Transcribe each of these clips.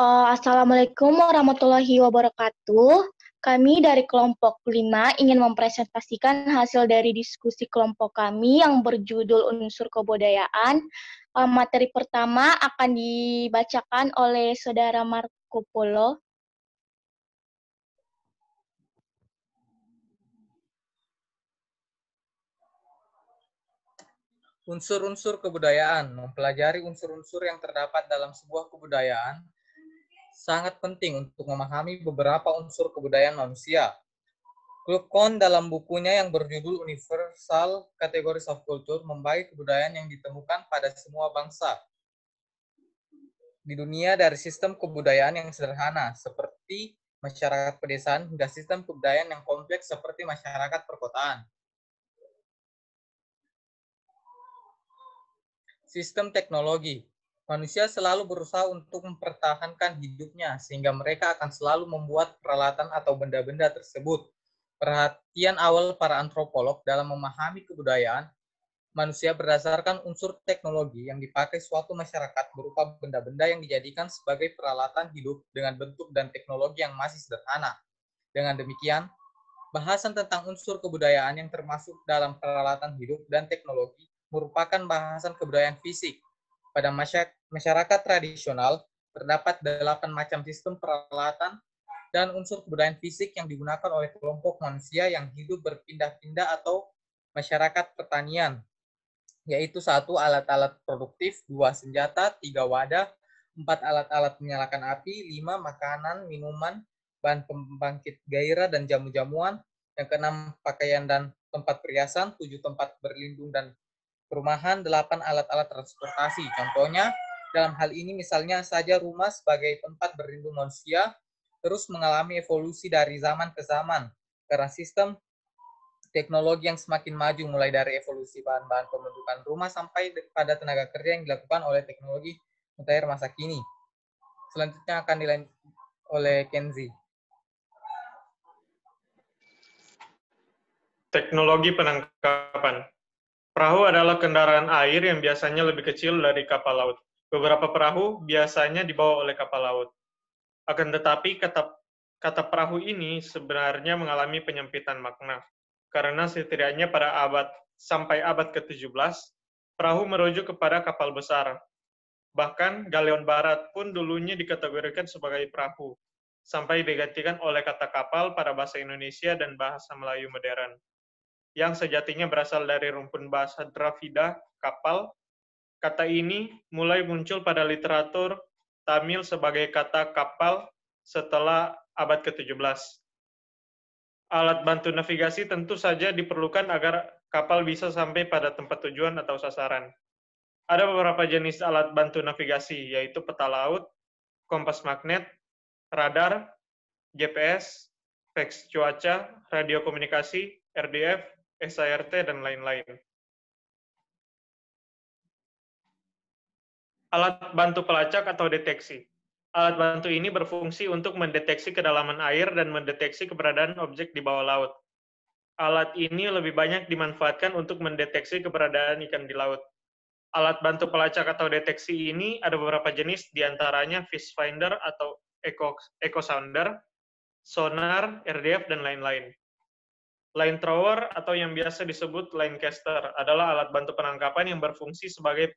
Assalamualaikum warahmatullahi wabarakatuh. Kami dari kelompok 5 ingin mempresentasikan hasil dari diskusi kelompok kami yang berjudul unsur kebudayaan. Materi pertama akan dibacakan oleh Saudara Marco Polo. Unsur-unsur kebudayaan. Mempelajari unsur-unsur yang terdapat dalam sebuah kebudayaan sangat penting untuk memahami beberapa unsur kebudayaan manusia. Klub Kohn dalam bukunya yang berjudul Universal Categories of Culture membagi kebudayaan yang ditemukan pada semua bangsa di dunia dari sistem kebudayaan yang sederhana seperti masyarakat pedesaan hingga sistem kebudayaan yang kompleks seperti masyarakat perkotaan. Sistem teknologi. Manusia selalu berusaha untuk mempertahankan hidupnya, sehingga mereka akan selalu membuat peralatan atau benda-benda tersebut. Perhatian awal para antropolog dalam memahami kebudayaan manusia berdasarkan unsur teknologi yang dipakai suatu masyarakat berupa benda-benda yang dijadikan sebagai peralatan hidup dengan bentuk dan teknologi yang masih sederhana. Dengan demikian, bahasan tentang unsur kebudayaan yang termasuk dalam peralatan hidup dan teknologi merupakan bahasan kebudayaan fisik. Pada masyarakat tradisional, terdapat 8 macam sistem peralatan dan unsur kebudayaan fisik yang digunakan oleh kelompok manusia yang hidup berpindah-pindah atau masyarakat pertanian, yaitu 1 alat-alat produktif, 2 senjata, 3 wadah, 4 alat-alat menyalakan api, 5 makanan, minuman, bahan pembangkit gairah dan jamu-jamuan, yang keenam pakaian dan tempat perhiasan, 7 tempat berlindung dan perumahan, 8 alat-alat transportasi. Contohnya, dalam hal ini misalnya saja rumah sebagai tempat berlindung manusia terus mengalami evolusi dari zaman ke zaman karena sistem teknologi yang semakin maju mulai dari evolusi bahan-bahan pembentukan rumah sampai pada tenaga kerja yang dilakukan oleh teknologi modern masa kini. Selanjutnya akan dilanjutkan oleh Kenzi. Teknologi penangkapan. Perahu adalah kendaraan air yang biasanya lebih kecil dari kapal laut. Beberapa perahu biasanya dibawa oleh kapal laut. Akan tetapi, kata perahu ini sebenarnya mengalami penyempitan makna. Karena setidaknya pada sampai abad ke-17, perahu merujuk kepada kapal besar. Bahkan, galeon barat pun dulunya dikategorikan sebagai perahu, sampai digantikan oleh kata kapal pada bahasa Indonesia dan bahasa Melayu modern, yang sejatinya berasal dari rumpun bahasa Dravida, kapal. Kata ini mulai muncul pada literatur Tamil sebagai kata kapal setelah abad ke-17. Alat bantu navigasi tentu saja diperlukan agar kapal bisa sampai pada tempat tujuan atau sasaran. Ada beberapa jenis alat bantu navigasi, yaitu peta laut, kompas magnet, radar, GPS, fax cuaca, radio komunikasi, RDF, SART, dan lain-lain. Alat bantu pelacak atau deteksi. Alat bantu ini berfungsi untuk mendeteksi kedalaman air dan mendeteksi keberadaan objek di bawah laut. Alat ini lebih banyak dimanfaatkan untuk mendeteksi keberadaan ikan di laut. Alat bantu pelacak atau deteksi ini ada beberapa jenis, diantaranya fish finder atau echo sounder, sonar, RDF, dan lain-lain. Line thrower atau yang biasa disebut line caster adalah alat bantu penangkapan yang berfungsi sebagai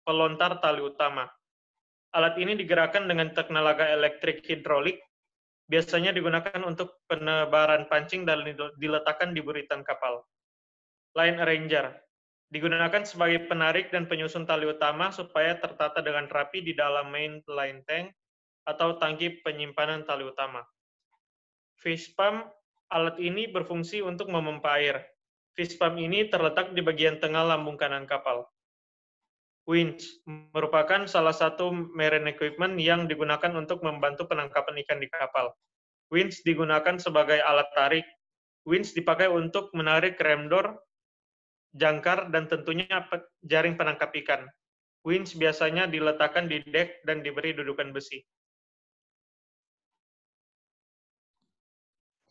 pelontar tali utama. Alat ini digerakkan dengan tenaga elektrik hidrolik, biasanya digunakan untuk penebaran pancing dan diletakkan di buritan kapal. Line arranger digunakan sebagai penarik dan penyusun tali utama supaya tertata dengan rapi di dalam main line tank atau tangki penyimpanan tali utama. Fish pump, alat ini berfungsi untuk memompa air. Fish pump ini terletak di bagian tengah lambung kanan kapal. Winch merupakan salah satu marine equipment yang digunakan untuk membantu penangkapan ikan di kapal. Winch digunakan sebagai alat tarik. Winch dipakai untuk menarik rem door, jangkar, dan tentunya jaring penangkap ikan. Winch biasanya diletakkan di dek dan diberi dudukan besi.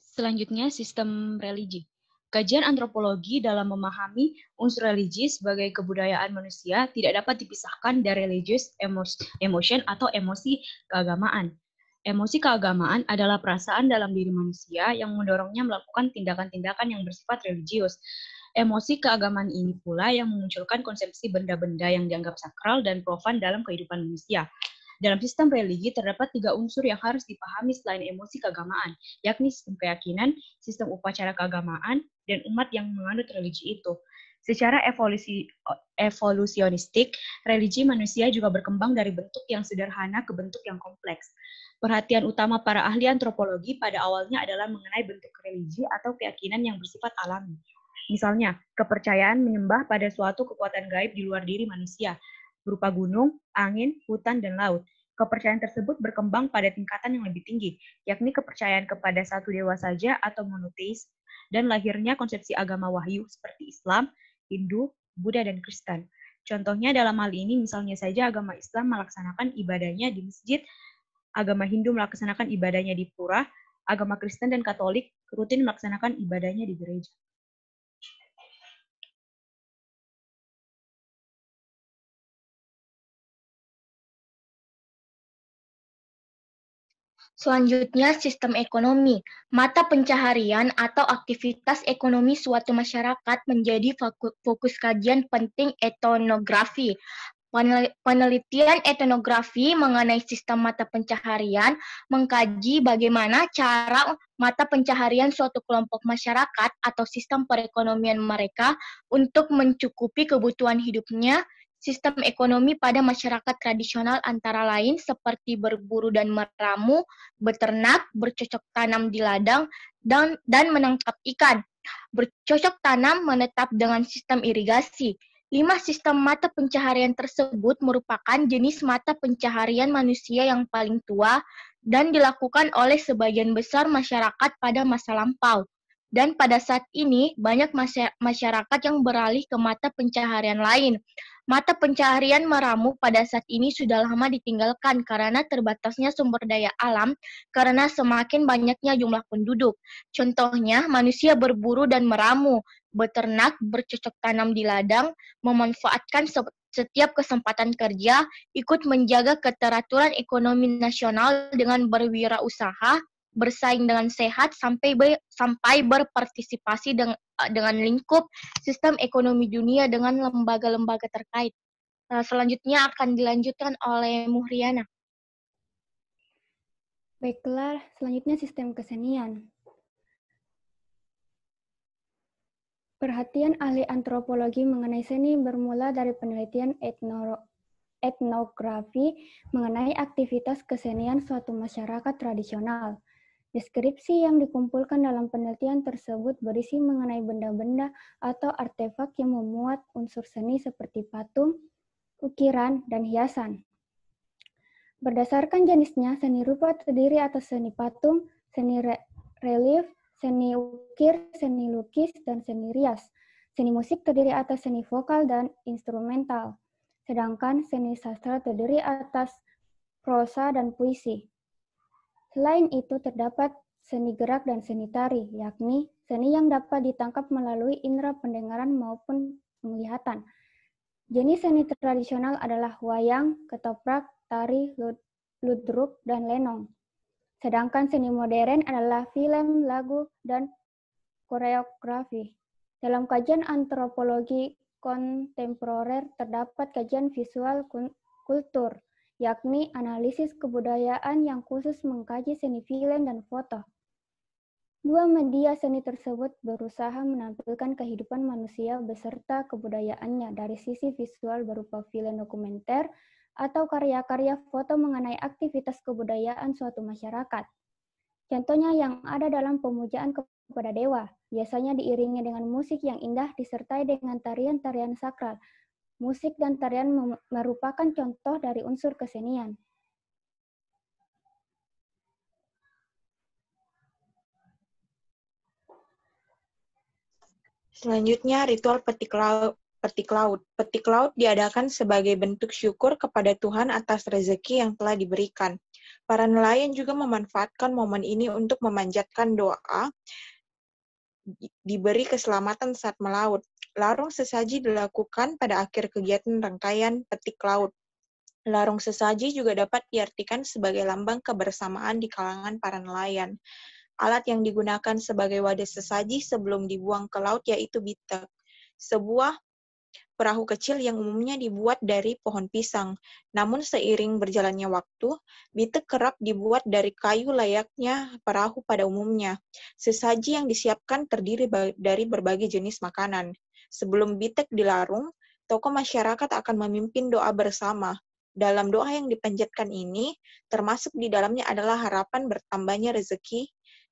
Selanjutnya, sistem religi. Kajian antropologi dalam memahami unsur religi sebagai kebudayaan manusia tidak dapat dipisahkan dari religious emotion atau emosi keagamaan. Emosi keagamaan adalah perasaan dalam diri manusia yang mendorongnya melakukan tindakan-tindakan yang bersifat religius. Emosi keagamaan ini pula yang memunculkan konsepsi benda-benda yang dianggap sakral dan profan dalam kehidupan manusia. Dalam sistem religi terdapat 3 unsur yang harus dipahami selain emosi keagamaan, yakni sistem keyakinan, sistem upacara keagamaan, dan umat yang menganut religi itu. Secara evolusionistik, religi manusia juga berkembang dari bentuk yang sederhana ke bentuk yang kompleks. Perhatian utama para ahli antropologi pada awalnya adalah mengenai bentuk religi atau keyakinan yang bersifat alami. Misalnya, kepercayaan menyembah pada suatu kekuatan gaib di luar diri manusia, berupa gunung, angin, hutan, dan laut. Kepercayaan tersebut berkembang pada tingkatan yang lebih tinggi, yakni kepercayaan kepada satu dewa saja atau monoteis, dan lahirnya konsepsi agama wahyu seperti Islam, Hindu, Buddha, dan Kristen. Contohnya dalam hal ini, misalnya saja agama Islam melaksanakan ibadahnya di masjid, agama Hindu melaksanakan ibadahnya di pura, agama Kristen dan Katolik rutin melaksanakan ibadahnya di gereja. Selanjutnya, sistem ekonomi. Mata pencaharian atau aktivitas ekonomi suatu masyarakat menjadi fokus kajian penting etnografi. Penelitian etnografi mengenai sistem mata pencaharian mengkaji bagaimana cara mata pencaharian suatu kelompok masyarakat atau sistem perekonomian mereka untuk mencukupi kebutuhan hidupnya. Sistem ekonomi pada masyarakat tradisional antara lain seperti berburu dan meramu, beternak, bercocok tanam di ladang, dan menangkap ikan. Bercocok tanam menetap dengan sistem irigasi. 5 sistem mata pencaharian tersebut merupakan jenis mata pencaharian manusia yang paling tua dan dilakukan oleh sebagian besar masyarakat pada masa lampau. Dan pada saat ini, banyak masyarakat yang beralih ke mata pencaharian lain. Mata pencaharian meramu pada saat ini sudah lama ditinggalkan karena terbatasnya sumber daya alam karena semakin banyaknya jumlah penduduk. Contohnya, manusia berburu dan meramu, beternak, bercocok tanam di ladang, memanfaatkan setiap kesempatan kerja, ikut menjaga keteraturan ekonomi nasional dengan berwirausaha, bersaing dengan sehat, sampai berpartisipasi dengan lingkup sistem ekonomi dunia dengan lembaga-lembaga terkait. Selanjutnya akan dilanjutkan oleh Muhriana. Baiklah, selanjutnya sistem kesenian. Perhatian ahli antropologi mengenai seni bermula dari penelitian etnografi mengenai aktivitas kesenian suatu masyarakat tradisional. Deskripsi yang dikumpulkan dalam penelitian tersebut berisi mengenai benda-benda atau artefak yang memuat unsur seni seperti patung, ukiran, dan hiasan. Berdasarkan jenisnya, seni rupa terdiri atas seni patung, seni relief, seni ukir, seni lukis, dan seni rias. Seni musik terdiri atas seni vokal dan instrumental, sedangkan seni sastra terdiri atas prosa dan puisi. Selain itu terdapat seni gerak dan seni tari, yakni seni yang dapat ditangkap melalui indera pendengaran maupun penglihatan. Jenis seni tradisional adalah wayang, ketoprak, tari, ludruk, dan lenong. Sedangkan seni modern adalah film, lagu, dan koreografi. Dalam kajian antropologi kontemporer terdapat kajian visual kultur, yakni analisis kebudayaan yang khusus mengkaji seni film dan foto. 2 media seni tersebut berusaha menampilkan kehidupan manusia beserta kebudayaannya dari sisi visual berupa film dokumenter atau karya-karya foto mengenai aktivitas kebudayaan suatu masyarakat. Contohnya yang ada dalam pemujaan kepada dewa, biasanya diiringi dengan musik yang indah disertai dengan tarian-tarian sakral. Musik dan tarian merupakan contoh dari unsur kesenian. Selanjutnya, ritual petik laut. Petik laut diadakan sebagai bentuk syukur kepada Tuhan atas rezeki yang telah diberikan. Para nelayan juga memanfaatkan momen ini untuk memanjatkan doa diberi keselamatan saat melaut. Larung sesaji dilakukan pada akhir kegiatan rangkaian petik laut. Larung sesaji juga dapat diartikan sebagai lambang kebersamaan di kalangan para nelayan. Alat yang digunakan sebagai wadah sesaji sebelum dibuang ke laut yaitu bitek, sebuah perahu kecil yang umumnya dibuat dari pohon pisang. Namun seiring berjalannya waktu, bitek kerap dibuat dari kayu layaknya perahu pada umumnya. Sesaji yang disiapkan terdiri dari berbagai jenis makanan. Sebelum bitek dilarung, tokoh masyarakat akan memimpin doa bersama. Dalam doa yang dipanjatkan ini, termasuk di dalamnya adalah harapan bertambahnya rezeki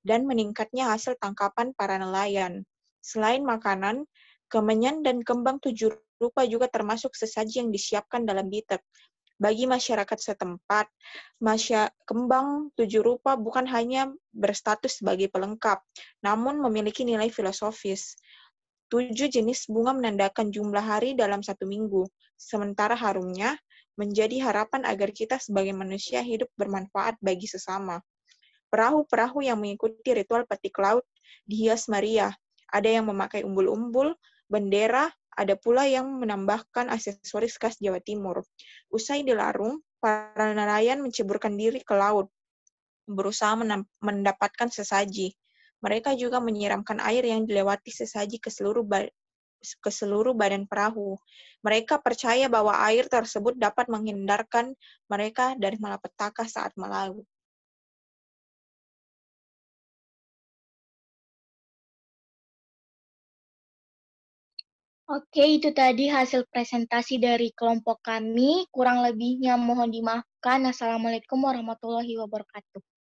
dan meningkatnya hasil tangkapan para nelayan. Selain makanan, kemenyan dan kembang 7 rupa juga termasuk sesaji yang disiapkan dalam bitek. Bagi masyarakat setempat, kembang 7 rupa bukan hanya berstatus sebagai pelengkap, namun memiliki nilai filosofis. 7 jenis bunga menandakan jumlah hari dalam 1 minggu, sementara harumnya menjadi harapan agar kita sebagai manusia hidup bermanfaat bagi sesama. Perahu-perahu yang mengikuti ritual petik laut dihias meriah. Ada yang memakai umbul-umbul, bendera, ada pula yang menambahkan aksesoris khas Jawa Timur. Usai dilarung, para nelayan menceburkan diri ke laut, berusaha mendapatkan sesaji. Mereka juga menyiramkan air yang dilewati sesaji ke seluruh badan perahu. Mereka percaya bahwa air tersebut dapat menghindarkan mereka dari malapetaka saat melaut. Oke, itu tadi hasil presentasi dari kelompok kami. Kurang lebihnya mohon dimaafkan. Assalamualaikum warahmatullahi wabarakatuh.